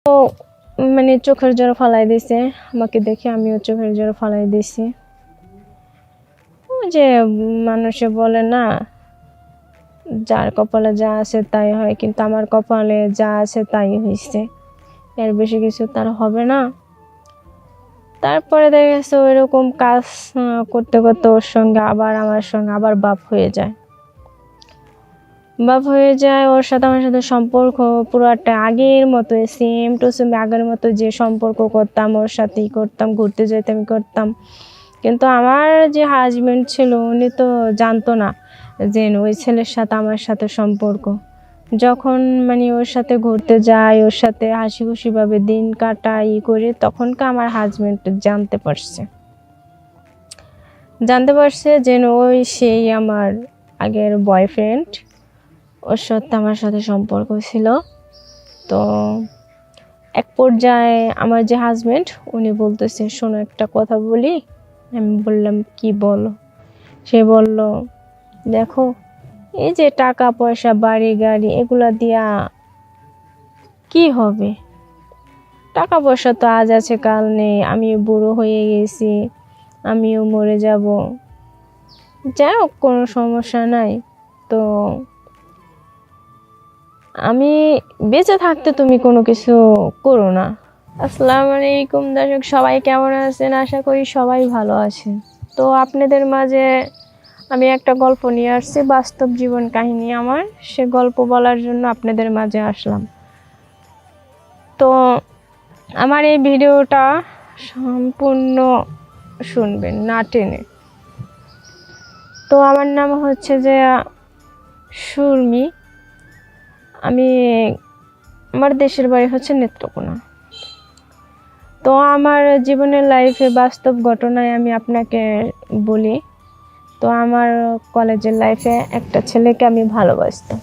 তো মানে চোখের জল ফালাই দিছে আমাকে দেখে, আমিও চোখের জল ফালাই দিছি। ওই যে মানুষে বলে না, যার কপালে যা আছে তাই হয়, কিন্তু আমার কপালে যা আছে তাই হয়েছে, এর বেশি কিছু তার হবে না। তারপরে দেখা গেছে ওইরকম কাজ করতে করতে ওর সঙ্গে আবার আমার সঙ্গে আবার বাপ হয়ে যায়। ওর সাথে আমার সাথে সম্পর্ক পুরোটা আগের মতো, সেম টু সেম আগের মতো যে সম্পর্ক করতাম ওর সাথেই করতাম, ঘুরতে যেতাম করতাম। কিন্তু আমার যে হাজবেন্ড ছিল উনি তো জানতো না যে ওই ছেলের সাথে আমার সাথে সম্পর্ক। যখন মানে ওর সাথে ঘুরতে যাই, ওর সাথে হাসি খুশিভাবে দিন কাটাই করি, তখনকার আমার হাজবেন্ড জানতে পারছে যে ওই সেই আমার আগের বয়ফ্রেন্ড, ওর সাথে আমার সাথে সম্পর্ক ছিল। তো এক পর্যায়ে আমার যে হাজবেন্ড উনি বলতেছে, শোনো একটা কথা বলি। আমি বললাম, কি বলো? সে বলল, দেখো এই যে টাকা পয়সা বাড়ি গাড়ি এগুলা দিয়া কি হবে? টাকা পয়সা তো আজ আছে কাল নেই, আমি বুড়ো হয়ে গেছি, আমিও মরে যাব, যাই হোক কোনো সমস্যা নাই। তো আমি বেঁচে থাকতে তুমি কোনো কিছু করো না। আসসালামু আলাইকুম দর্শক, সবাই কেমন আছেন? আশা করি সবাই ভালো আছেন। তো আপনাদের মাঝে আমি একটা গল্প নিয়ে আসছি, বাস্তব জীবন কাহিনী আমার, সে গল্প বলার জন্য আপনাদের মাঝে আসলাম। তো আমার এই ভিডিওটা সম্পূর্ণ শুনবেন, না টেনে। তো আমার নাম হচ্ছে যে সুরমি, আমার দেশের বাড়ি হচ্ছে নেত্রকোনা। তো আমার জীবনের লাইফে বাস্তব ঘটনায় আমি আপনাকে বলি। তো আমার কলেজের লাইফে একটা ছেলেকে আমি ভালোবাসতাম।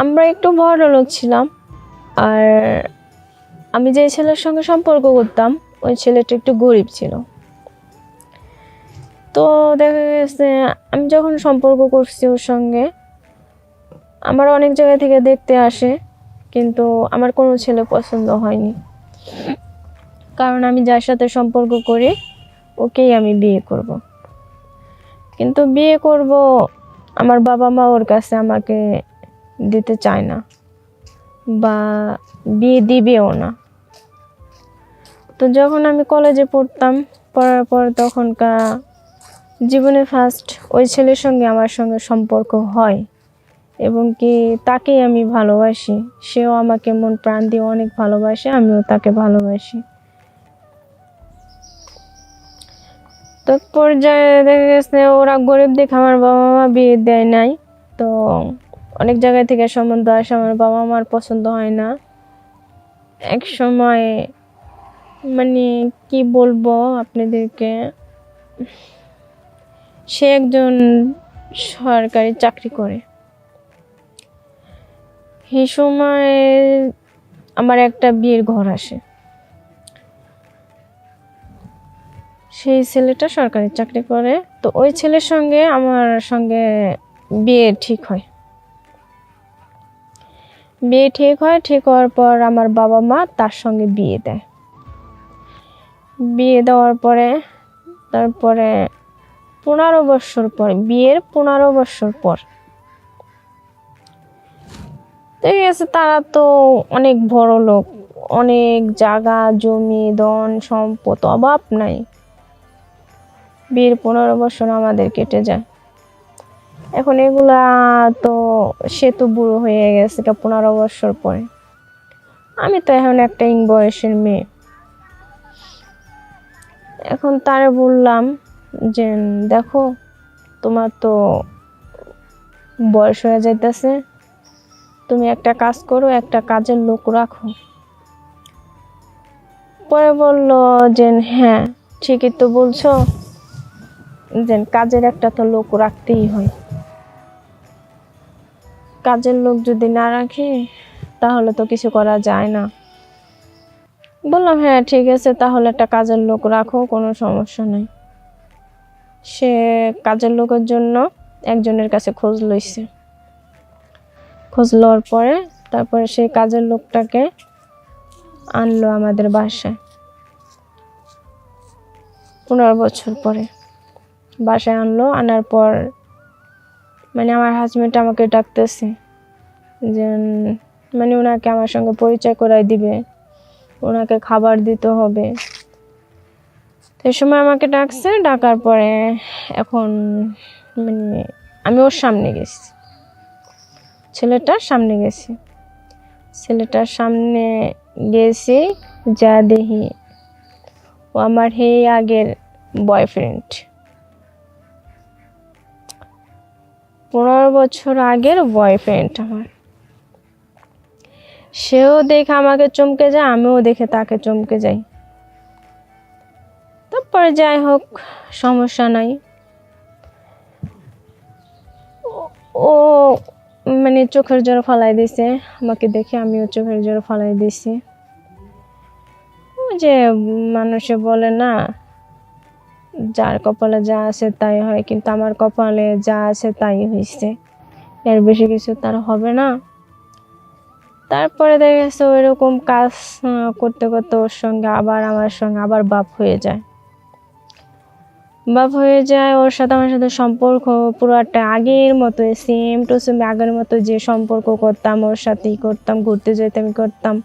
আমরা একটু বড় লোক ছিলাম, আর আমি যে ছেলের সঙ্গে সম্পর্ক করতাম ওই ছেলেটা একটু গরিব ছিল। তো দেখা গেছে আমি যখন সম্পর্ক করছি ওর সঙ্গে, আমার অনেক জায়গা থেকে দেখতে আসে, কিন্তু আমার কোনো ছেলে পছন্দ হয়নি। কারণ আমি যার সাথে সম্পর্ক করি ওকেই আমি বিয়ে করব। কিন্তু বিয়ে করব, আমার বাবা মা ওর কাছে আমাকে দিতে চায় না, বা বিয়ে দিবেও না। তো যখন আমি কলেজে পড়ার পর তখনকার জীবনে ফার্স্ট ওই ছেলের সঙ্গে আমার সঙ্গে সম্পর্ক হয়, এবং কি তাকেই আমি ভালোবাসি। সেও আমাকে মন প্রাণ দিয়ে অনেক ভালোবাসে, আমিও তাকে ভালোবাসি। তো পর্যায়ে দেখা গেছে ওরা গরিব দেখে আমার বাবা মা বিয়ে দেয় নাই। তো অনেক জায়গা থেকে সম্বন্ধ আসে, আমার বাবা মার পছন্দ হয় না। এক সময় মানে কি বলবো আপনাদেরকে, সে একজন সরকারি চাকরি করে। এই সময় আমার একটা বিয়ের ঘর আসে। সেই ছেলেটা সরকারি চাকরি করে। তো ওই ছেলের সঙ্গে আমার সঙ্গে বিয়ে ঠিক হয়। ঠিক হওয়ার পর আমার বাবা মা তার সঙ্গে বিয়ে দেয়। বিয়ে দেওয়ার পরে তারপরে 15 বছর পর, বিয়ের 15 বছর পর ঠিক আছে, তারা তো অনেক বড় লোক, অনেক জায়গা জমি ধন সম্পদ অভাব নাই। বিয়ের 15 বছর আমাদের কেটে যায়। এখন এগুলা তো, সে তো বুড়ো হয়ে গেছে 15 বছর পরে, আমি তো এখন একটা ইং বয়সের মেয়ে। এখন তারে বললাম যে দেখো, তোমার তো বয়স হয়ে যাইতেছে, তুমি একটা কাজ করো, একটা কাজের লোক রাখো। পরে বলল যে হ্যাঁ ঠিকই তো বলছো, যে কাজের একটা তো লোক রাখতেই হয়, কাজের লোক যদি না রাখি তাহলে তো কিছু করা যায় না। বললাম হ্যাঁ ঠিক আছে, তাহলে একটা কাজের লোক রাখো, কোনো সমস্যা নেই। সে কাজের লোকের জন্য একজনের কাছে খোঁজ লইছে। খোঁজ লওয়ার পরে তারপরে সেই কাজের লোকটাকে আনলো আমাদের বাসায় 15 বছর পরে। বাসায় আনলো, আনার পর মানে আমার হাজবেন্ড আমাকে ডাকতেছে যে মানে ওনাকে আমার সঙ্গে পরিচয় করাই দিবে, ওনাকে খাবার দিতে হবে। সেই সময় আমাকে ডাকছে, ডাকার পরে এখন মানে আমি ওর সামনে গেছি, ছেলেটার সামনে গেছি। ছেলেটার সামনে গেছি, যা দেখি ও আমার আগের বয়ফ্রেন্ড, 15 বছর আগের বয়ফ্রেন্ড আমার। সেও দেখে আমাকে চমকে যায়, আমিও দেখে তাকে চমকে যাই। তারপরে যাই হোক, সমস্যা নাই। ও মানে চোখের জল ফলাই দিছে আমাকে দেখে, আমিও চোখের জল ফলাই দিছি। যে মানুষে বলে না, যার কপালে যা আছে তাই হয়, কিন্তু আমার কপালে যা আছে তাই হয়েছে, এর বেশি কিছু তার হবে না। তারপরে দেখা গেছে ওইরকম কাজ করতে করতে ওর সঙ্গে আবার আমার সঙ্গে আবার বাপ হয়ে যায়। ওর সাথে আমার সাথে সম্পর্ক পুরোটা আগের মতো, সেম টু সেম আগের মতো যে সম্পর্ক করতাম, ওর সাথেই করতাম, ঘুরতে যেতাম করতাম।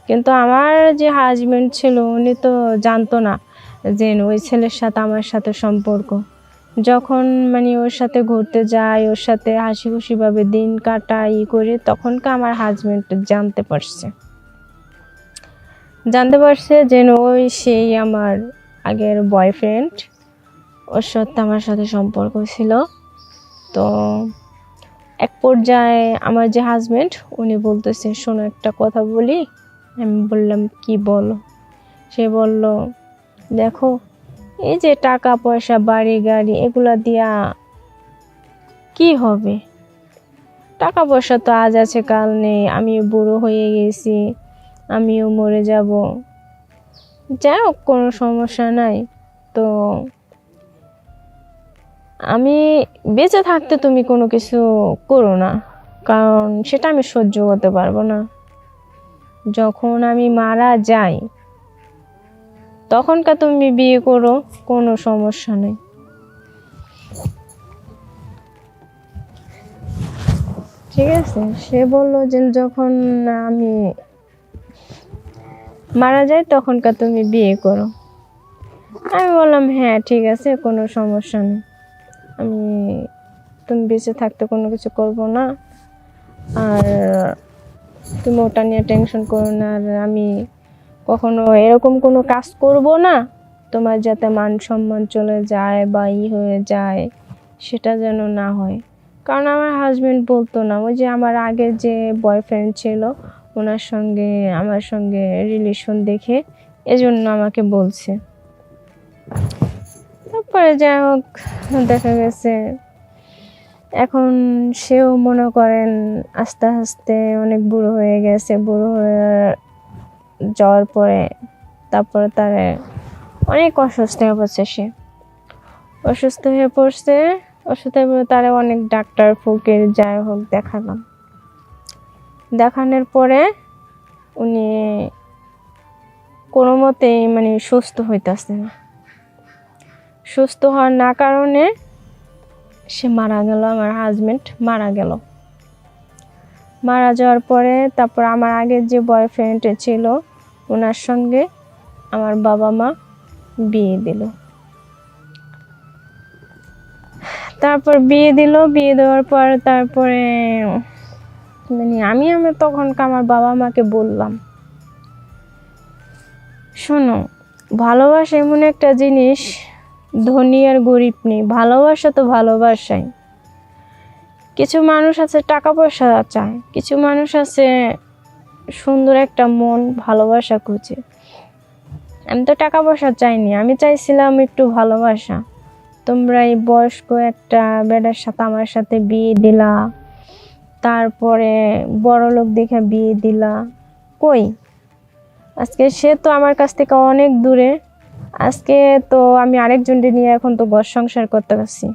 কিন্তু আমার যে হাজবেন্ড ছিল উনি তো জানতো না যে ওই ছেলের সাথে আমার সাথে সম্পর্ক। যখন মানে ওর সাথে ঘুরতে যাই, ওর সাথে হাসি খুশিভাবে দিন কাটাই করি, তখনকার আমার হাজবেন্ড জানতে পারছে যে ওই সেই আমার আগের বয়ফ্রেন্ড, ওর সাথে আমার সাথে সম্পর্ক ছিল। তো এক পর্যায়ে আমার যে হাজবেন্ড উনি বলতেছে, শোনো একটা কথা বলি। আমি বললাম, কি বলো? সে বলল, দেখো এই যে টাকা পয়সা বাড়ি গাড়ি এগুলা দিয়া কি হবে? টাকা পয়সা তো আজ আছে কাল নেই, আমি বুড়ো হয়ে গেছি, আমিও মরে যাব, যাই হোক কোনো সমস্যা নাই। তো আমি বেঁচে থাকতে তুমি কোনো কিছু করো না, কারণ সেটা আমি সহ্য করতে পারবো না। যখন আমি মারা যাই তখনকার তুমি বিয়ে করো, কোনো সমস্যা নেই। ঠিক আছে? সে বলল যে যখন আমি মারা যাই তখনকার তুমি বিয়ে করো। আমি বললাম, হ্যাঁ ঠিক আছে, কোনো সমস্যা নেই, আমি তুমি বেঁচে থাকতে কোনো কিছু করব না, আর তুমি ওটা নিয়ে টেনশন করো না, আর আমি কখনো এরকম কোনো কাজ করব না তোমার যাতে মান সম্মান চলে যায় বা হয়ে যায়, সেটা যেন না হয়। কারণ আমার হাজবেন্ড বলতো না, ওই যে আমার আগের যে বয়ফ্রেন্ড ছিল ওনার সঙ্গে আমার সঙ্গে রিলেশন দেখে এজন্য আমাকে বলছে। তারপরে যাই হোক, দেখা গেছে এখন সেও মনে করেন আস্তে আস্তে অনেক বুড়ো হয়ে গেছে। বুড়ো হয়ে যাওয়ার পরে তারপরে তার অনেক অসুস্থ হয়ে পড়ছে। সে অসুস্থ হয়ে পড়ছে, অসুস্থ হয়ে তারা অনেক ডাক্তার ফকির যাই হোক দেখালাম। দেখানোর পরে উনি কোনো মতেই মানে সুস্থ হইতেছে না। সুস্থ হওয়ার না কারণে সে মারা গেল, আমার হাজবেন্ড মারা গেল। মারা যাওয়ার পরে তারপর আমার আগের যে বয়ফ্রেন্ড ছিল ওনার সঙ্গে আমার বাবা মা বিয়ে দিল। তারপর বিয়ে দেওয়ার পর তারপরে মানে আমি তখন আমার বাবা মাকে বললাম, শোনো, ভালোবাসা এমন একটা জিনিস, ধনী আর গরিব নেই, ভালোবাসা তো ভালোবাসাই। কিছু মানুষ আছে টাকা পয়সা চায়, কিছু মানুষ আছে সুন্দর একটা মন ভালোবাসা খুঁজে। আমি তো টাকা পয়সা চাইনি, আমি চাইছিলাম একটু ভালোবাসা। তোমরা এই বয়স্ক একটা বেটার সাথে আমার সাথে বিয়ে দিলা, তারপরে বড় লোক দেখে বিয়ে দিলা। কই আজকে সে তো আমার কাছ থেকে অনেক দূরে, আজকে তো আমি আরেকজনকে নিয়ে এখন তো ঘর সংসার করতে পারছি।